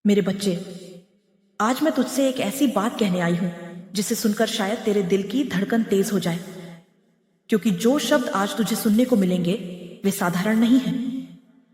मेरे बच्चे, आज मैं तुझसे एक ऐसी बात कहने आई हूं जिसे सुनकर शायद तेरे दिल की धड़कन तेज हो जाए। क्योंकि जो शब्द आज तुझे सुनने को मिलेंगे वे साधारण नहीं हैं।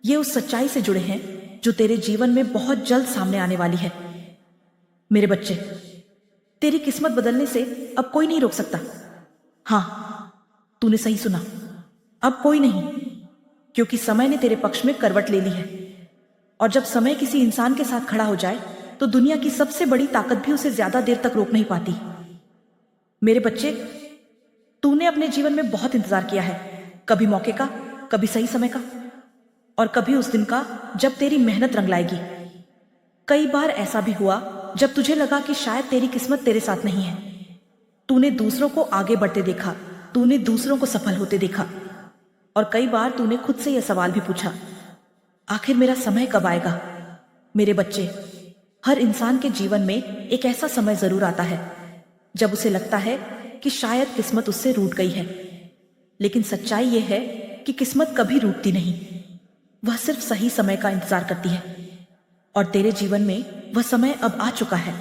ये उस सच्चाई से जुड़े हैं जो तेरे जीवन में बहुत जल्द सामने आने वाली है। मेरे बच्चे, तेरी किस्मत बदलने से अब कोई नहीं रोक सकता। हाँ, तूने सही सुना, अब कोई नहीं। क्योंकि समय ने तेरे पक्ष में करवट ले ली है। और जब समय किसी इंसान के साथ खड़ा हो जाए तो दुनिया की सबसे बड़ी ताकत भी उसे ज्यादा देर तक रोक नहीं पाती। मेरे बच्चे, तूने अपने जीवन में बहुत इंतजार किया है, कभी मौके का, कभी सही समय का, और कभी उस दिन का जब तेरी मेहनत रंग लाएगी। कई बार ऐसा भी हुआ जब तुझे लगा कि शायद तेरी किस्मत तेरे साथ नहीं है। तूने दूसरों को आगे बढ़ते देखा, तूने दूसरों को सफल होते देखा, और कई बार तूने खुद से यह सवाल भी पूछा, आखिर मेरा समय कब आएगा। मेरे बच्चे, हर इंसान के जीवन में एक ऐसा समय जरूर आता है जब उसे लगता है कि शायद किस्मत उससे रूठ गई है। लेकिन सच्चाई यह है कि किस्मत कभी रूठती नहीं, वह सिर्फ सही समय का इंतजार करती है। और तेरे जीवन में वह समय अब आ चुका है।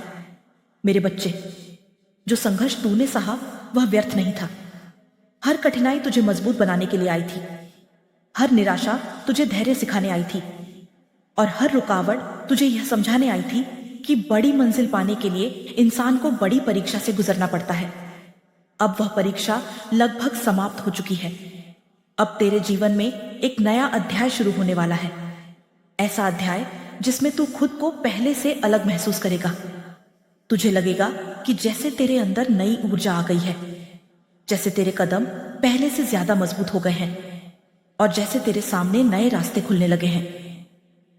मेरे बच्चे, जो संघर्ष तूने सहा वह व्यर्थ नहीं था। हर कठिनाई तुझे मजबूत बनाने के लिए आई थी। हर निराशा तुझे धैर्य सिखाने आई थी, और हर रुकावट तुझे यह समझाने आई थी कि बड़ी मंजिल पाने के लिए इंसान को बड़ी परीक्षा से गुजरना पड़ता है। अब वह परीक्षा लगभग समाप्त हो चुकी है। अब तेरे जीवन में एक नया अध्याय शुरू होने वाला है। ऐसा अध्याय जिसमें तू खुद को पहले से अलग महसूस करेगा। तुझे लगेगा कि जैसे तेरे अंदर नई ऊर्जा आ गई है, जैसे तेरे कदम पहले से ज्यादा मजबूत हो गए हैं, और जैसे तेरे सामने नए रास्ते खुलने लगे हैं।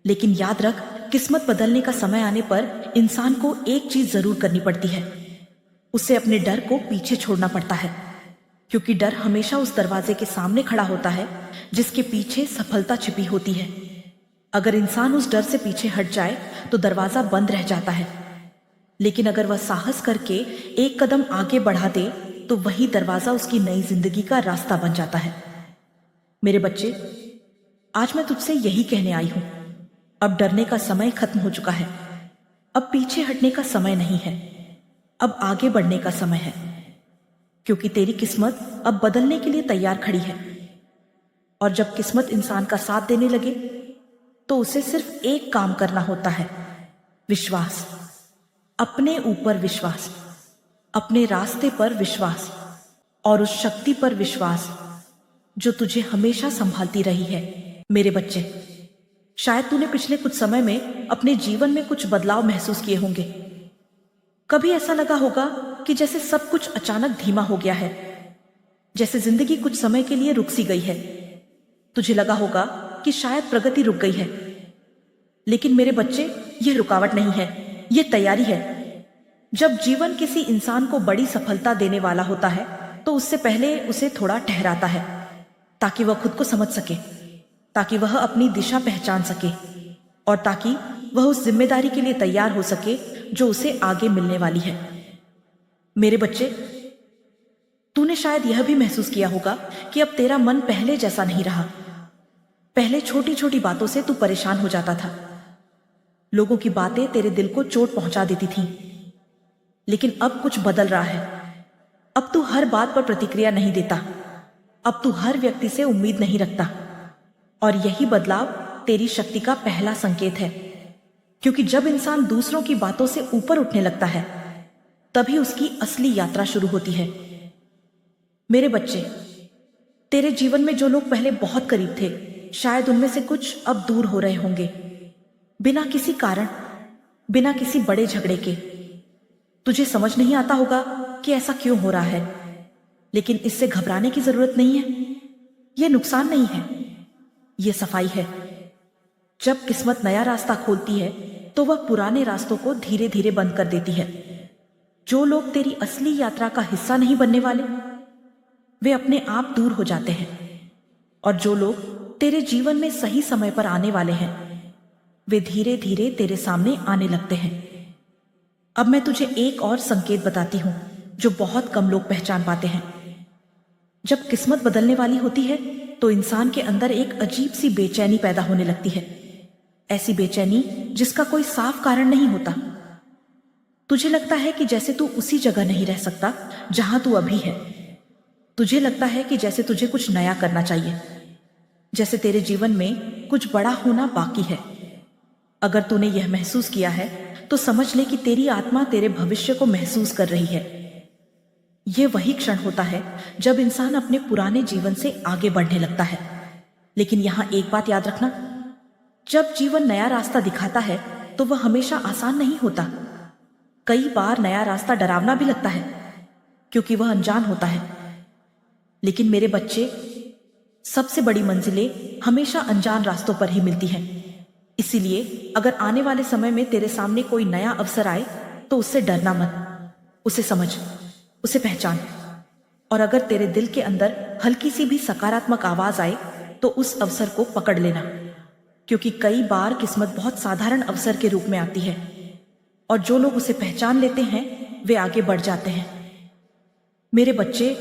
लेकिन याद रख, किस्मत बदलने का समय आने पर इंसान को एक चीज जरूर करनी पड़ती है, उसे अपने डर को पीछे छोड़ना पड़ता है। क्योंकि डर हमेशा उस दरवाजे के सामने खड़ा होता है जिसके पीछे सफलता छिपी होती है। अगर इंसान उस डर से पीछे हट जाए तो दरवाजा बंद रह जाता है, लेकिन अगर वह साहस करके एक कदम आगे बढ़ा दे तो वही दरवाजा उसकी नई जिंदगी का रास्ता बन जाता है। मेरे बच्चे, आज मैं तुझसे यही कहने आई हूं, अब डरने का समय खत्म हो चुका है। अब पीछे हटने का समय नहीं है, अब आगे बढ़ने का समय है। क्योंकि तेरी किस्मत अब बदलने के लिए तैयार खड़ी है। और जब किस्मत इंसान का साथ देने लगे तो उसे सिर्फ एक काम करना होता है, विश्वास। अपने ऊपर विश्वास, अपने रास्ते पर विश्वास, और उस शक्ति पर विश्वास जो तुझे हमेशा संभालती रही है। मेरे बच्चे, शायद तूने पिछले कुछ समय में अपने जीवन में कुछ बदलाव महसूस किए होंगे। कभी ऐसा लगा होगा कि जैसे सब कुछ अचानक धीमा हो गया है, जैसे जिंदगी कुछ समय के लिए रुक सी गई है। तुझे लगा होगा कि शायद प्रगति रुक गई है। लेकिन मेरे बच्चे, यह रुकावट नहीं है, यह तैयारी है। जब जीवन किसी इंसान को बड़ी सफलता देने वाला होता है तो उससे पहले उसे थोड़ा ठहराता है, ताकि वह खुद को समझ सके, ताकि वह अपनी दिशा पहचान सके, और ताकि वह उस जिम्मेदारी के लिए तैयार हो सके जो उसे आगे मिलने वाली है। मेरे बच्चे, तूने शायद यह भी महसूस किया होगा कि अब तेरा मन पहले जैसा नहीं रहा। पहले छोटी छोटी बातों से तू परेशान हो जाता था। लोगों की बातें तेरे दिल को चोट पहुंचा देती थीं। लेकिन अब कुछ बदल रहा है। अब तू हर बात पर प्रतिक्रिया नहीं देता। अब तू हर व्यक्ति से उम्मीद नहीं रखता। और यही बदलाव तेरी शक्ति का पहला संकेत है। क्योंकि जब इंसान दूसरों की बातों से ऊपर उठने लगता है तभी उसकी असली यात्रा शुरू होती है। मेरे बच्चे, तेरे जीवन में जो लोग पहले बहुत करीब थे, शायद उनमें से कुछ अब दूर हो रहे होंगे, बिना किसी कारण, बिना किसी बड़े झगड़े के। तुझे समझ नहीं आता होगा कि ऐसा क्यों हो रहा है, लेकिन इससे घबराने की जरूरत नहीं है। यह नुकसान नहीं है, यह सफाई है। जब किस्मत नया रास्ता खोलती है तो वह पुराने रास्तों को धीरे धीरे बंद कर देती है। जो लोग तेरी असली यात्रा का हिस्सा नहीं बनने वाले, वे अपने आप दूर हो जाते हैं। और जो लोग तेरे जीवन में सही समय पर आने वाले हैं, वे धीरे धीरे तेरे सामने आने लगते हैं। अब मैं तुझे एक और संकेत बताती हूं जो बहुत कम लोग पहचान पाते हैं। जब किस्मत बदलने वाली होती है तो इंसान के अंदर एक अजीब सी बेचैनी पैदा होने लगती है। ऐसी बेचैनी जिसका कोई साफ कारण नहीं होता। तुझे लगता है कि जैसे तू उसी जगह नहीं रह सकता जहां तू अभी है। तुझे लगता है कि जैसे तुझे कुछ नया करना चाहिए, जैसे तेरे जीवन में कुछ बड़ा होना बाकी है। अगर तूने यह महसूस किया है तो समझ ले कि तेरी आत्मा तेरे भविष्य को महसूस कर रही है। यह वही क्षण होता है जब इंसान अपने पुराने जीवन से आगे बढ़ने लगता है। लेकिन यहां एक बात याद रखना, जब जीवन नया रास्ता दिखाता है तो वह हमेशा आसान नहीं होता। कई बार नया रास्ता डरावना भी लगता है क्योंकि वह अनजान होता है। लेकिन मेरे बच्चे, सबसे बड़ी मंजिलें हमेशा अनजान रास्तों पर ही मिलती हैं। इसीलिए अगर आने वाले समय में तेरे सामने कोई नया अवसर आए तो उससे डरना मत। उसे समझ, उसे पहचान, और अगर तेरे दिल के अंदर हल्की सी भी सकारात्मक आवाज आए तो उस अवसर को पकड़ लेना। क्योंकि कई बार किस्मत बहुत साधारण अवसर के रूप में आती है और जो लोग उसे पहचान लेते हैं वे आगे बढ़ जाते हैं। मेरे बच्चे,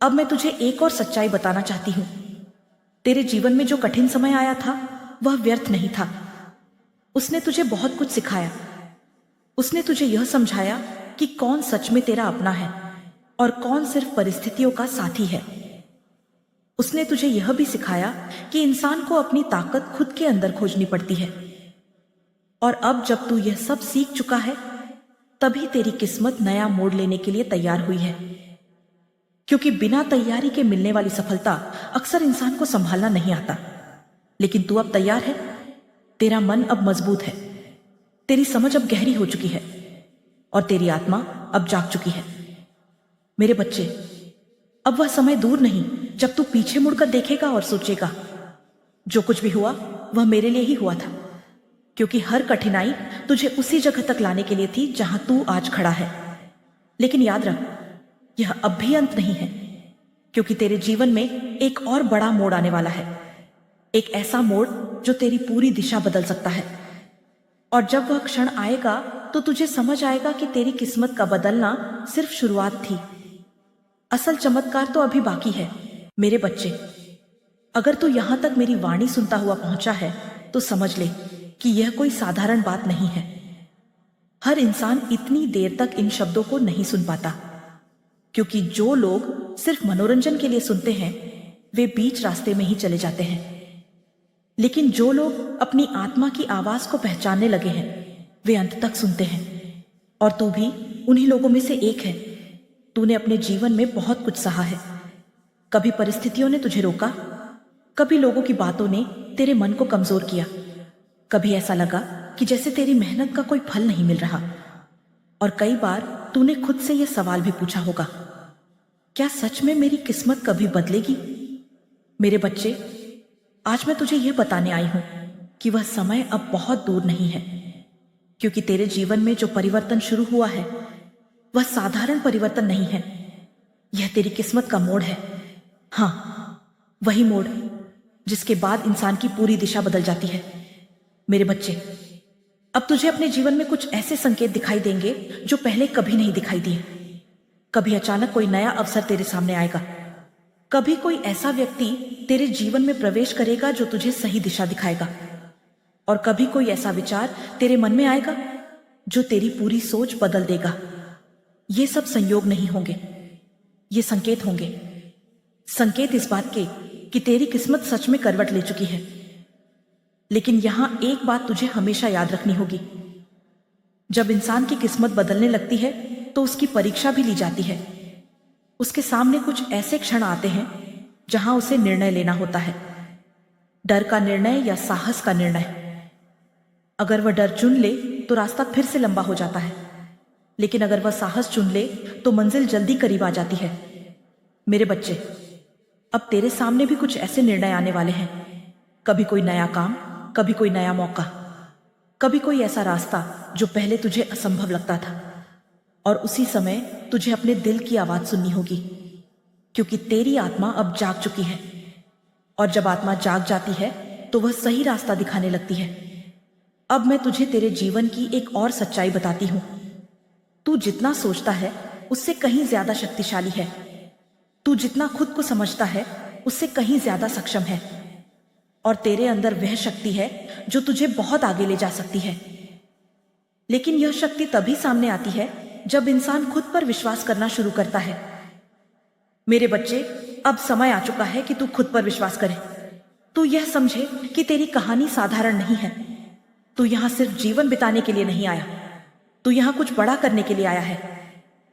अब मैं तुझे एक और सच्चाई बताना चाहती हूं। तेरे जीवन में जो कठिन समय आया था वह व्यर्थ नहीं था। उसने तुझे बहुत कुछ सिखाया। उसने तुझे यह समझाया कि कौन सच में तेरा अपना है और कौन सिर्फ परिस्थितियों का साथी है। उसने तुझे यह भी सिखाया कि इंसान को अपनी ताकत खुद के अंदर खोजनी पड़ती है। और अब जब तू यह सब सीख चुका है तभी तेरी किस्मत नया मोड़ लेने के लिए तैयार हुई है। क्योंकि बिना तैयारी के मिलने वाली सफलता अक्सर इंसान को संभालना नहीं आता। लेकिन तू अब तैयार है। तेरा मन अब मजबूत है, तेरी समझ अब गहरी हो चुकी है और तेरी आत्मा अब जाग चुकी है। मेरे बच्चे, अब वह समय दूर नहीं जब तू पीछे मुड़कर देखेगा और सोचेगा, जो कुछ भी हुआ वह मेरे लिए ही हुआ था। क्योंकि हर कठिनाई तुझे उसी जगह तक लाने के लिए थी जहां तू आज खड़ा है। लेकिन याद रख, यह अब भी अंत नहीं है। क्योंकि तेरे जीवन में एक और बड़ा मोड़ आने वाला है। एक ऐसा मोड़ जो तेरी पूरी दिशा बदल सकता है। और जब वह क्षण आएगा तो तुझे समझ आएगा कि तेरी किस्मत का बदलना सिर्फ शुरुआत थी। असल चमत्कार तो अभी बाकी है। मेरे बच्चे, अगर तू यहां तक मेरी वाणी सुनता हुआ पहुंचा है तो समझ ले कि यह कोई साधारण बात नहीं है। हर इंसान इतनी देर तक इन शब्दों को नहीं सुन पाता। क्योंकि जो लोग सिर्फ मनोरंजन के लिए सुनते हैं वे बीच रास्ते में ही चले जाते हैं। लेकिन जो लोग अपनी आत्मा की आवाज को पहचानने लगे हैं वे अंत तक सुनते हैं। और तू भी उन्हीं लोगों में से एक है। तूने अपने जीवन में बहुत कुछ सहा है। कभी परिस्थितियों ने तुझे रोका, कभी लोगों की बातों ने तेरे मन को कमजोर किया, कभी ऐसा लगा कि जैसे तेरी मेहनत का कोई फल नहीं मिल रहा। और कई बार तूने खुद से यह सवाल भी पूछा होगा, क्या सच में मेरी किस्मत कभी बदलेगी? मेरे बच्चे, आज मैं तुझे यह बताने आई हूं कि वह समय अब बहुत दूर नहीं है। क्योंकि तेरे जीवन में जो परिवर्तन शुरू हुआ है वह साधारण परिवर्तन नहीं है। यह तेरी किस्मत का मोड़ है। हां, वही मोड़ जिसके बाद इंसान की पूरी दिशा बदल जाती है। मेरे बच्चे, अब तुझे अपने जीवन में कुछ ऐसे संकेत दिखाई देंगे जो पहले कभी नहीं दिखाई दिए। कभी अचानक कोई नया अवसर तेरे सामने आएगा, कभी कोई ऐसा व्यक्ति तेरे जीवन में प्रवेश करेगा जो तुझे सही दिशा दिखाएगा, और कभी कोई ऐसा विचार तेरे मन में आएगा जो तेरी पूरी सोच बदल देगा। ये सब संयोग नहीं होंगे, ये संकेत होंगे। संकेत इस बात के कि तेरी किस्मत सच में करवट ले चुकी है। लेकिन यहां एक बात तुझे हमेशा याद रखनी होगी, जब इंसान की किस्मत बदलने लगती है तो उसकी परीक्षा भी ली जाती है। उसके सामने कुछ ऐसे क्षण आते हैं जहां उसे निर्णय लेना होता है, डर का निर्णय या साहस का निर्णय। अगर वह डर चुन ले तो रास्ता फिर से लंबा हो जाता है, लेकिन अगर वह साहस चुन ले तो मंजिल जल्दी करीब आ जाती है। मेरे बच्चे, अब तेरे सामने भी कुछ ऐसे निर्णय आने वाले हैं। कभी कोई नया काम, कभी कोई नया मौका, कभी कोई ऐसा रास्ता जो पहले तुझे असंभव लगता था। और उसी समय तुझे अपने दिल की आवाज सुननी होगी, क्योंकि तेरी आत्मा अब जाग चुकी है। और जब आत्मा जाग जाती है तो वह सही रास्ता दिखाने लगती है। अब मैं तुझे तेरे जीवन की एक और सच्चाई बताती हूं। तू जितना सोचता है उससे कहीं ज्यादा शक्तिशाली है। तू जितना खुद को समझता है उससे कहीं ज्यादा सक्षम है। और तेरे अंदर वह शक्ति है जो तुझे बहुत आगे ले जा सकती है। लेकिन यह शक्ति तभी सामने आती है जब इंसान खुद पर विश्वास करना शुरू करता है। मेरे बच्चे, अब समय आ चुका है कि तू खुद पर विश्वास करे। तू यह समझे कि तेरी कहानी साधारण नहीं है। तू यहां सिर्फ जीवन बिताने के लिए नहीं आया, तू यहां कुछ बड़ा करने के लिए आया है।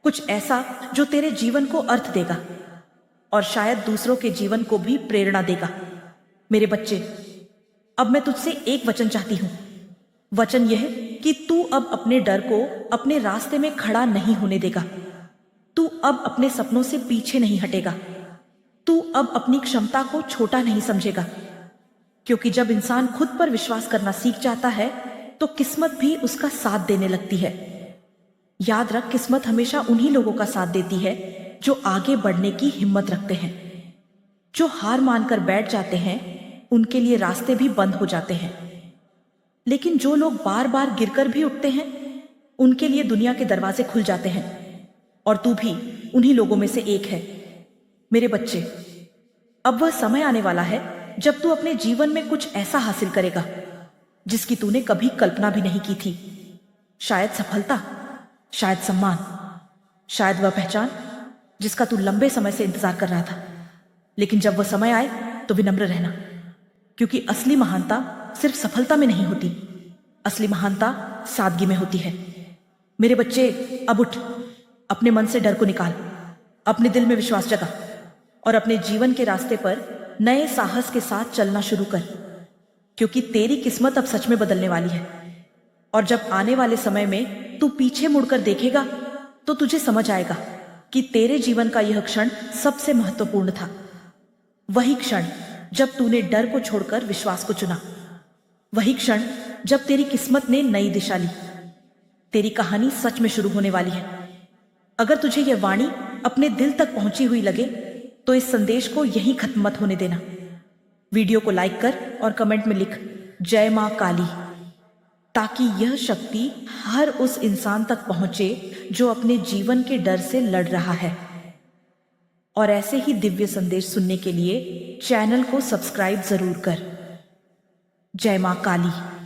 कुछ ऐसा जो तेरे जीवन को अर्थ देगा और शायद दूसरों के जीवन को भी प्रेरणा देगा। मेरे बच्चे, अब मैं तुझसे एक वचन चाहती हूं। वचन यह कि तू अब अपने डर को अपने रास्ते में खड़ा नहीं होने देगा। तू अब अपने सपनों से पीछे नहीं हटेगा। तू अब अपनी क्षमता को छोटा नहीं समझेगा, क्योंकि जब इंसान खुद पर विश्वास करना सीख जाता है तो किस्मत भी उसका साथ देने लगती है। याद रख, किस्मत हमेशा उन्हीं लोगों का साथ देती है जो आगे बढ़ने की हिम्मत रखते हैं। जो हार मानकर बैठ जाते हैं उनके लिए रास्ते भी बंद हो जाते हैं, लेकिन जो लोग बार बार गिरकर भी उठते हैं उनके लिए दुनिया के दरवाजे खुल जाते हैं। और तू भी उन्हीं लोगों में से एक है। मेरे बच्चे, अब वह समय आने वाला है जब तू अपने जीवन में कुछ ऐसा हासिल करेगा जिसकी तूने कभी कल्पना भी नहीं की थी। शायद सफलता, शायद सम्मान, शायद वह पहचान जिसका तू लंबे समय से इंतजार कर रहा था। लेकिन जब वह समय आए तो विनम्र रहना, क्योंकि असली महानता सिर्फ सफलता में नहीं होती, असली महानता सादगी में होती है। मेरे बच्चे, अब उठ, अपने मन से डर को निकाल, अपने दिल में विश्वास जगा और अपने जीवन के रास्ते पर नए साहस के साथ चलना शुरू कर, क्योंकि तेरी किस्मत अब सच में बदलने वाली है। और जब आने वाले समय में तू पीछे मुड़कर देखेगा तो तुझे समझ आएगा कि तेरे जीवन का यह क्षण सबसे महत्वपूर्ण था। वही क्षण जब तूने डर को छोड़कर विश्वास को चुना, वही क्षण जब तेरी किस्मत ने नई दिशा ली। तेरी कहानी सच में शुरू होने वाली है। अगर तुझे यह वाणी अपने दिल तक पहुंची हुई लगे तो इस संदेश को यहीं खत्म मत होने देना। वीडियो को लाइक कर और कमेंट में लिख जय मां काली, ताकि यह शक्ति हर उस इंसान तक पहुंचे जो अपने जीवन के डर से लड़ रहा है। और ऐसे ही दिव्य संदेश सुनने के लिए चैनल को सब्सक्राइब जरूर कर। जय मां काली।